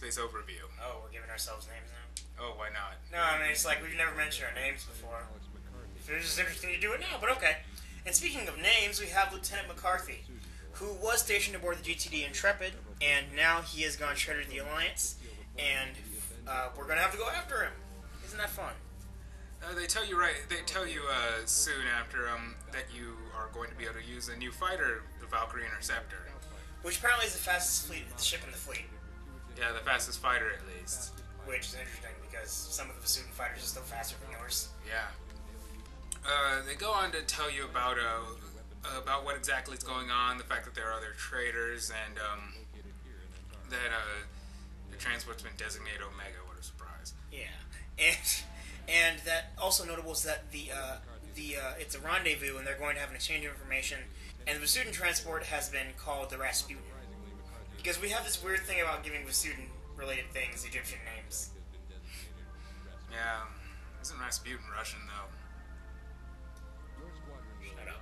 Freespace overview. Oh, we're giving ourselves names now? Oh, why not? No, I mean, it's like we've never mentioned our names before. It's just interesting to do it now, but okay. And speaking of names, we have Lieutenant McCarthy, who was stationed aboard the GTD Intrepid, and now he has gone traitor to the Alliance, and we're going to have to go after him. Isn't that fun? They tell you soon after that you are going to be able to use a new fighter, the Valkyrie Interceptor. Which apparently is the fastest ship in the fleet. Yeah, the fastest fighter at least. Which is interesting because some of the Vasudin fighters are still faster than yours. Yeah. They go on to tell you about what exactly is going on, the fact that there are other traitors, and that the transport's been designated Omega. What a surprise! Yeah, and that also notable is that it's a rendezvous, and they're going to have an exchange of information. And the Vasudin transport has been called the Rasputin because we have this weird thing about giving Vasudin-related things Egyptian names. Yeah, isn't Rasputin Russian though? Shut up.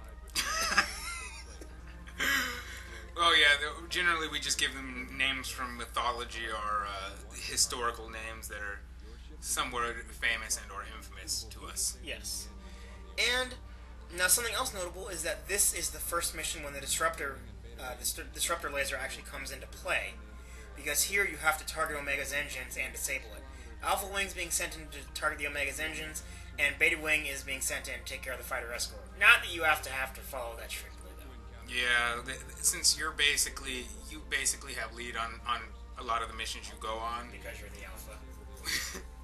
Well, yeah, generally we just give them names from mythology or historical names that are somewhat famous and or infamous to us. Yes. And now something else notable is that this is the first mission when the disruptor laser actually comes into play, because here you have to target Omega's engines and disable it. Alpha Wing's being sent in to target the Omega's engines, and Beta Wing is being sent in to take care of the fighter escort. Not that you have to follow that strictly, though. Yeah, since you basically have lead on a lot of the missions you go on. Because you're the Alpha.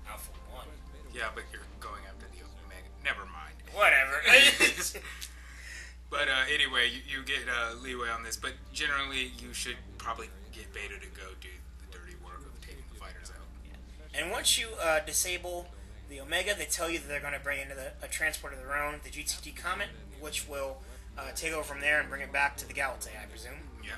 Alpha 1. Yeah, but you're going after the Omega. Never mind. Whatever. But anyway, you get leeway on this, but generally you should probably get Beta to go do the dirty work of taking the fighters out. Yeah. And once you disable the Omega, they tell you that they're going to bring in a transport of their own, the GTD Comet, which will take over from there and bring it back to the Galaxy, I presume. Yeah.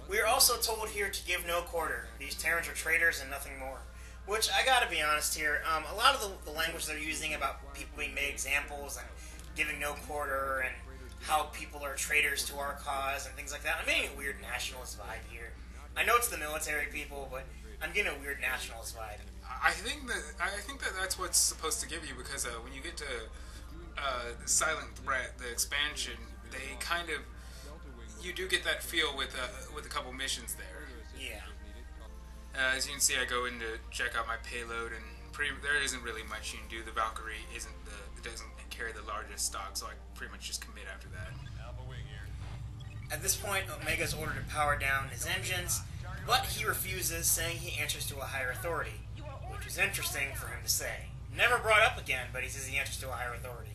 We are also told here to give no quarter. These Terrans are traitors and nothing more. Which, I gotta be honest here, a lot of the language they're using about people being made examples and giving no quarter and how people are traitors to our cause and things like that, I'm getting a weird nationalist vibe here. I know it's the military people, but I'm getting a weird nationalist vibe. I think that that's what's supposed to give you, because when you get to the Silent Threat, the expansion, they kind of, you do get that feel with a couple missions there. Yeah. As you can see, I go in to check out my payload, and there isn't really much you can do. The Valkyrie doesn't carry the largest stock, so I pretty much just commit after that. At this point, Omega's ordered to power down his engines, but he refuses, saying he answers to a higher authority, which is interesting for him to say. Never brought up again, but he says he answers to a higher authority.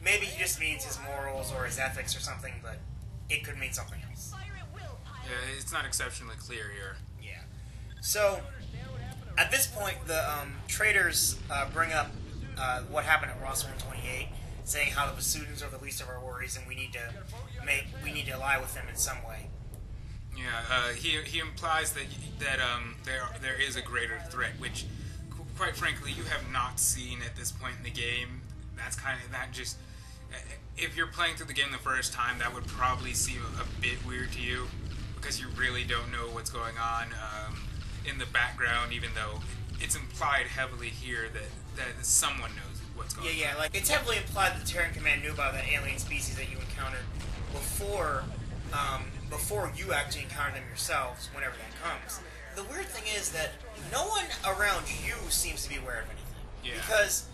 Maybe he just means his morals or his ethics or something, but it could mean something else. Yeah, it's not exceptionally clear here. Yeah. So, at this point, the traitors bring up what happened at Ross 128, saying how the Vasudins are the least of our worries, and we need to ally with them in some way. Yeah, he implies that there is a greater threat, which, quite frankly, you have not seen at this point in the game. That's just, if you're playing through the game the first time, that would probably seem a bit weird to you, because you really don't know what's going on in the background, even though it's implied heavily here that someone knows what's going on. Yeah, like, it's heavily implied that the Terran Command knew about that alien species that you encountered before you actually encounter them yourselves, whenever that comes. The weird thing is that no one around you seems to be aware of anything. Yeah. Because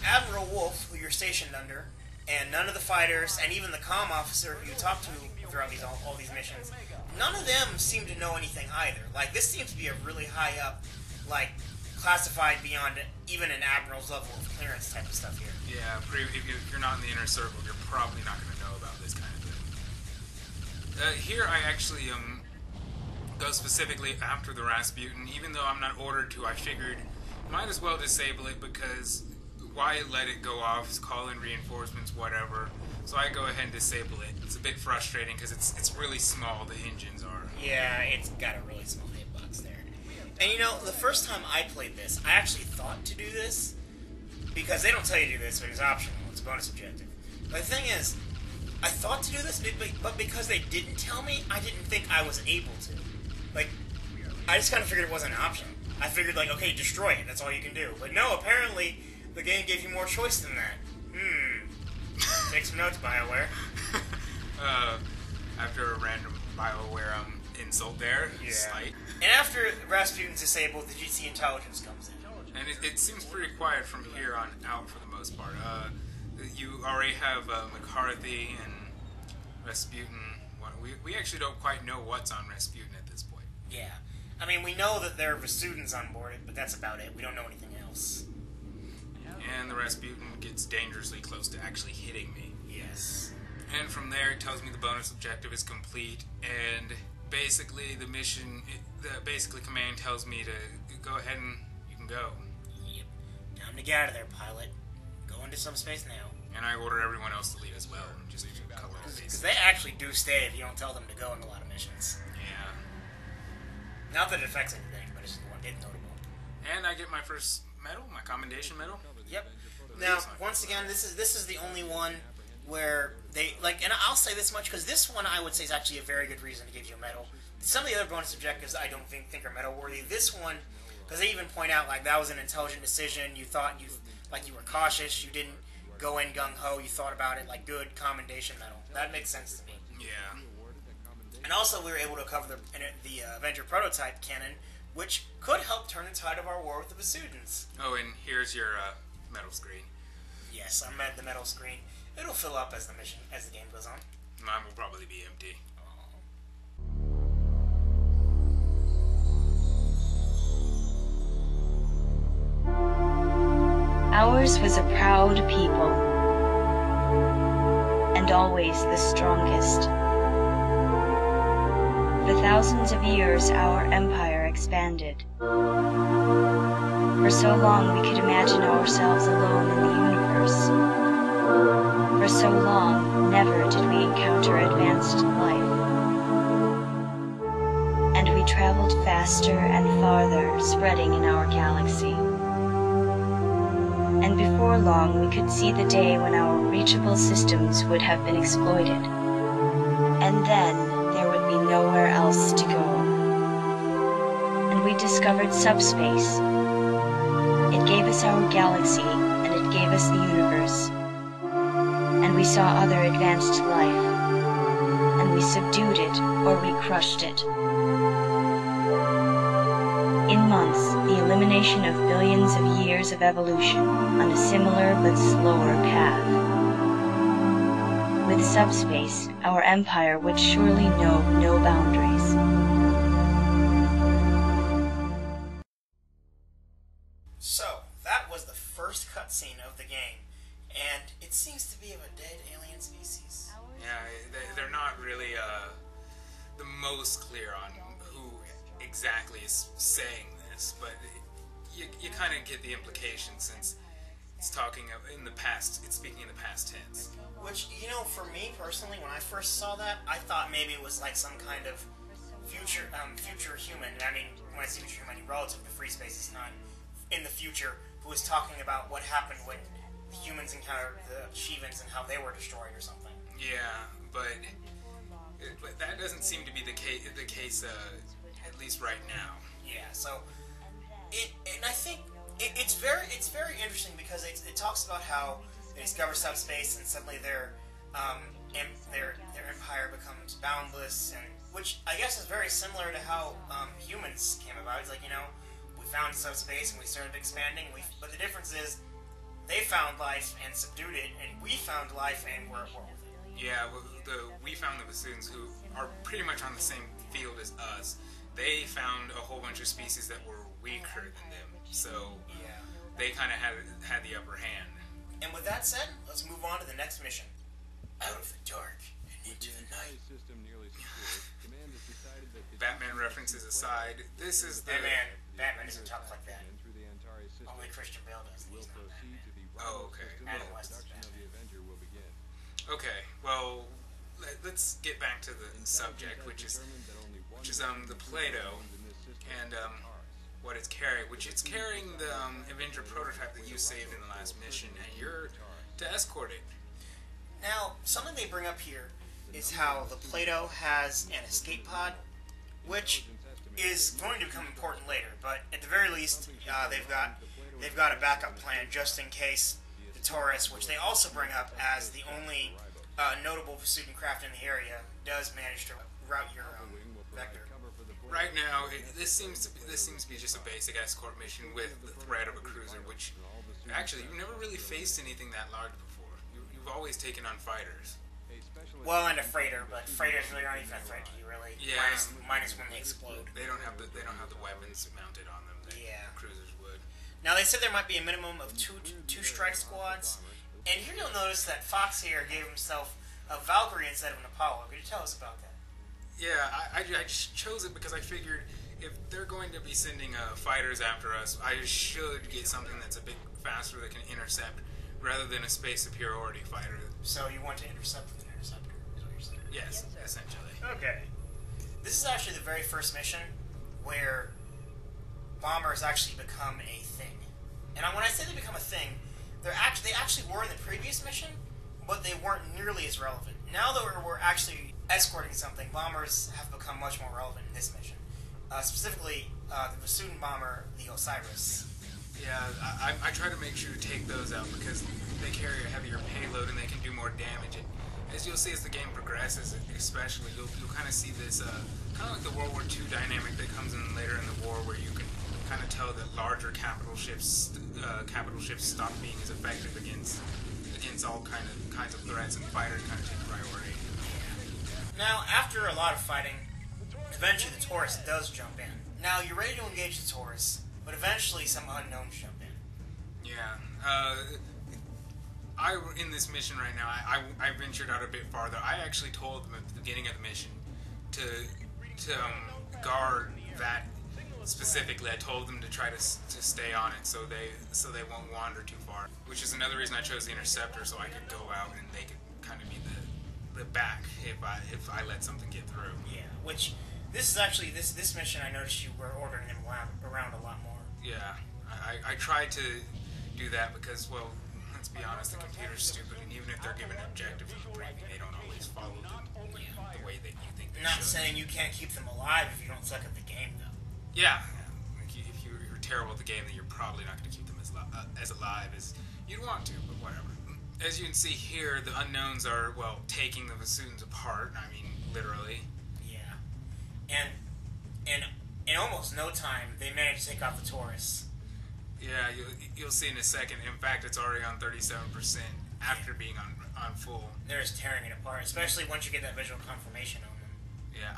Admiral Wolf, who you're stationed under, and none of the fighters, and even the comm officer who you talk to throughout all these missions, none of them seem to know anything either. Like, this seems to be a really high up, like, classified beyond even an admiral's level of clearance type of stuff here. Yeah, if you're not in the inner circle, you're probably not going to know about this kind of thing. Here I actually go specifically after the Rasputin. Even though I'm not ordered to, I figured might as well disable it, because why let it go off, call in reinforcements, whatever. So I go ahead and disable it. It's a bit frustrating because it's really small, the engines are. Yeah, it's got a really small hitbox there. And you know, the first time I played this, I actually thought to do this, because they don't tell you to do this, but it's optional, it's a bonus objective. But the thing is, I thought to do this, but because they didn't tell me, I didn't think I was able to. Like, I just kind of figured it wasn't an option. I figured, like, okay, destroy it. That's all you can do. But no, apparently, the game gave you more choice than that. Take some notes, BioWare. After a random BioWare insult there. Yeah. Slight. And after Rasputin's disabled, the GT intelligence comes in. And it seems pretty quiet from here on out for the most part. You already have McCarthy and Rasputin. We actually don't quite know what's on Rasputin at this point. Yeah. I mean, we know that there are Rasputin's on board, but that's about it. We don't know anything else. And the Rasputin gets dangerously close to actually hitting me. Yes. And from there, it tells me the bonus objective is complete, and basically the mission, basically command tells me to go ahead and you can go. Yep. Time to get out of there, pilot. Go into subspace now. And I order everyone else to leave as well, just to cover all Because bases. they actually do stay if you don't tell them to go in a lot of missions. Yeah. Not that it affects anything, but it's notable. And I get my first medal, my commendation medal. Yep. Now, once again, this is the only one where they, like, and I'll say this much, because this one I would say is actually a very good reason to give you a medal. Some of the other bonus objectives I don't think are medal worthy. This one, because they even point out, like, that was an intelligent decision, you thought you were cautious, you didn't go in gung-ho, you thought about it, like, good commendation medal. That makes sense to me. Yeah. And also we were able to cover the Avenger prototype cannon, which could help turn the tide of our war with the Vasudans. Oh, and here's your medal screen. Yes, I'm at the medal screen. It'll fill up as the game goes on. Mine will probably be empty. Ours was a proud people, and always the strongest. For thousands of years our empire expanded. For so long we could imagine ourselves alone in the universe. For so long, never did we encounter advanced life. And we traveled faster and farther, spreading in our galaxy. And before long we could see the day when our reachable systems would have been exploited. And then there would be nowhere else to go. And we discovered subspace. It gave us our galaxy, and it gave us the universe. And we saw other advanced life. And we subdued it, or we crushed it. In months, the elimination of billions of years of evolution on a similar but slower path. With subspace, our empire would surely know no boundaries. So, that was the first cutscene of the game, and it seems to be of a dead alien species. Yeah, they're not really the most clear on who exactly is saying this, but you kind of get the implication since it's talking in the past. It's speaking in the past tense. Which, you know, for me personally, when I first saw that, I thought maybe it was like some kind of future human. I mean, when I say future human, relative to Freespace's time in the future, who was talking about what happened when the humans encountered the Shivans and how they were destroyed or something. Yeah, but that doesn't seem to be the case at least right now. Yeah, so and I think it's very interesting because it talks about how they discover subspace and suddenly their empire becomes boundless, and which I guess is very similar to how humans came about. It's like, you know, we found subspace and we started expanding. But the difference is they found life and subdued it, and we found life and we're at war with it. Yeah, well, we found the Vasudans, who are pretty much on the same field as us. They found a whole bunch of species that were weaker than them, so yeah, they kind of had the upper hand. And with that said, let's move on to the next mission. Out of the dark and into the night. Batman references aside, this is the... Batman doesn't talk like that. Only Christian Bale does. He's not Batman. Oh, okay. Adam West is Batman. Okay, well, let's get back to the subject, which is the Play-Doh, and what it's carrying, which it's carrying the Avenger prototype that you saved in the last mission, and you're to escort it. Now, something they bring up here is how the Play-Doh has an escape pod, which is going to become important later. But at the very least, they've got a backup plan just in case the Taurus, which they also bring up as the only notable student craft in the area, does manage to route your vector. Right now, this seems to be just a basic escort mission with the threat of a cruiser, which actually you've never really faced anything that large before. You've always taken on fighters. Well, and a freighter, but freighters really aren't even a threat to you, really. Yeah. Minus when they explode. They don't have the weapons mounted on them that cruisers would. Now they said there might be a minimum of two strike squads, and here you'll notice that Fox here gave himself a Valkyrie instead of an Apollo. Could you tell us about that? Yeah, I just chose it because I figured if they're going to be sending fighters after us, I should get something that's a bit faster that can intercept rather than a space superiority fighter. So you want to intercept with an interceptor, is what you're saying? Yes, essentially. Okay. This is actually the very first mission where bombers actually become a thing. And when I say they become a thing, they actually were in the previous mission, but they weren't nearly as relevant. Now that we're actually escorting something, bombers have become much more relevant in this mission. Specifically, the Rasputin bomber, the Osiris. Yeah, I try to make sure to take those out because they carry a heavier payload and they can do more damage. And as you'll see as the game progresses, especially, you'll kind of see this, kind of like the World War II dynamic that comes in later in the war where you can kind of tell that larger capital ships stop being as effective against all kinds of threats, and fighters kind of take priority. Now, after a lot of fighting, eventually the Taurus does jump in. Now, you're ready to engage the Taurus, but eventually some unknowns jump in. Yeah. In this mission right now, I ventured out a bit farther. I actually told them at the beginning of the mission to guard that specifically. I told them to try to stay on it so they won't wander too far. Which is another reason I chose the interceptor, so I could go out and they could kind of be the back if I let something get through. Yeah, which this is actually this mission. I noticed you were ordering them around a lot more. Yeah, I tried to do that because, well, let's be honest, the computer's stupid, and even if they're given an objective from the briefing, they don't always follow the way that you think they Not should. saying you can't keep them alive if you don't suck at the game, though. Yeah. Like if you're terrible at the game, then you're probably not going to keep them as alive as you'd want to, but whatever. As you can see here, the unknowns are, well, taking the Vasuns apart. I mean, literally. Yeah. And in almost no time, they managed to take off the Taurus. Yeah, you'll see in a second. In fact, it's already on 37% after being on full. They're just tearing it apart, especially once you get that visual confirmation on them. Yeah,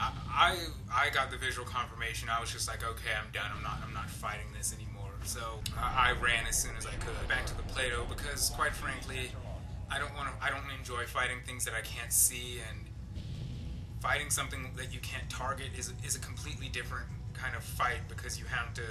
I got the visual confirmation. I was just like, okay, I'm done. I'm not fighting this anymore. So I ran as soon as I could back to the Plato because, quite frankly, I don't enjoy fighting things that I can't see, and fighting something that you can't target is a completely different kind of fight because you kind of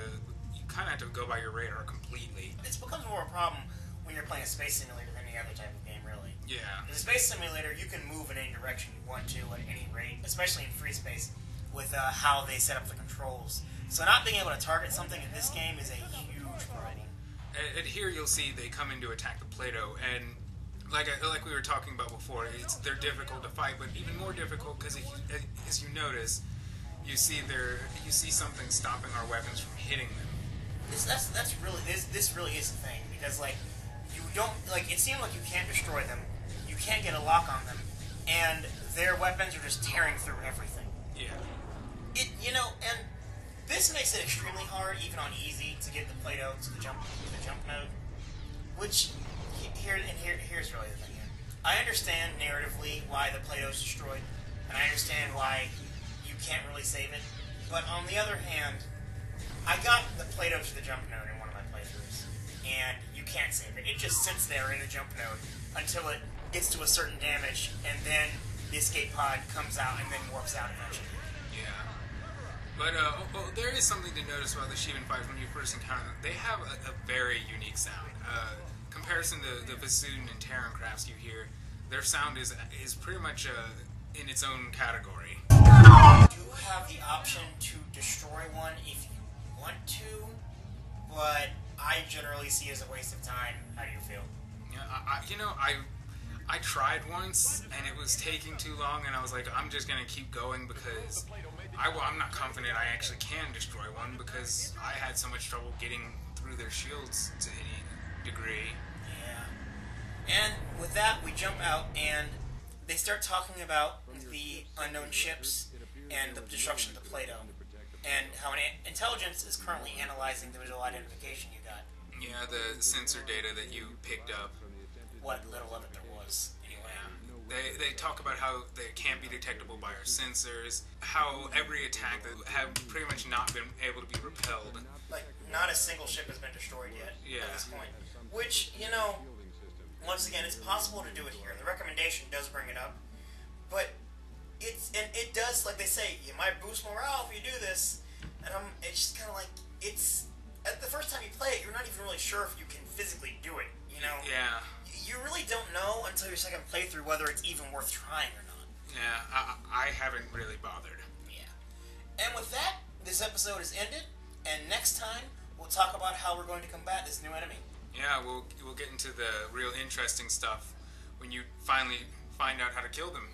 have to go by your radar completely. It becomes more of a problem when you're playing a space simulator than any other type of game, really. Yeah. In a space simulator, you can move in any direction you want to at any rate, especially in Freespace, with how they set up the controls. So not being able to target something in this game is a huge problem. And here you'll see they come in to attack the Plato, and like we were talking about before, they're difficult to fight, but even more difficult because as you notice, you see something stopping our weapons from hitting them. This really is a thing because you don't it seems like you can't destroy them, you can't get a lock on them, and their weapons are just tearing through everything. Yeah. And this makes it extremely hard, even on easy, to get the Plato to the jump node. Which here's really the thing here. I understand narratively why the Plato's destroyed, and I understand why you can't really save it. But on the other hand, I got the Plato to the jump node in one of my playthroughs, and you can't save it. It just sits there in the jump node until it gets to a certain damage, and then the escape pod comes out and then warps out eventually. Yeah. But there is something to notice about the Shivan fighters when you first encounter them. They have a very unique sound. Comparison to the Vasutin and Terran crafts you hear, their sound is pretty much in its own category. You have the option to destroy one if you want to, but I generally see it as a waste of time. How do you feel? Yeah, I tried once, and it was taking too long, and I was like, I'm just gonna keep going because I'm not confident I actually can destroy one because I had so much trouble getting through their shields to any degree. Yeah. And with that, we jump out, and they start talking about the unknown ships and the destruction of the Plato, and how intelligence is currently analyzing the visual identification you got. Yeah, the sensor data that you picked up. What little of it there was, anyway. Yeah. They talk about how they can't be detectable by our sensors, how every attack that have pretty much not been able to be repelled. Like, not a single ship has been destroyed yet at this point. Which, you know, once again, it's possible to do it here. The recommendation does bring it up, but it does, like they say, you might boost morale if you do this, and it's just kind of like, it's, at the first time you play it, you're not even really sure if you can physically do it, you know? Yeah. You really don't know until your second playthrough whether it's even worth trying or not. Yeah, I haven't really bothered. Yeah. And with that, this episode is ended, and next time, we'll talk about how we're going to combat this new enemy. Yeah, we'll get into the real interesting stuff when you finally find out how to kill them.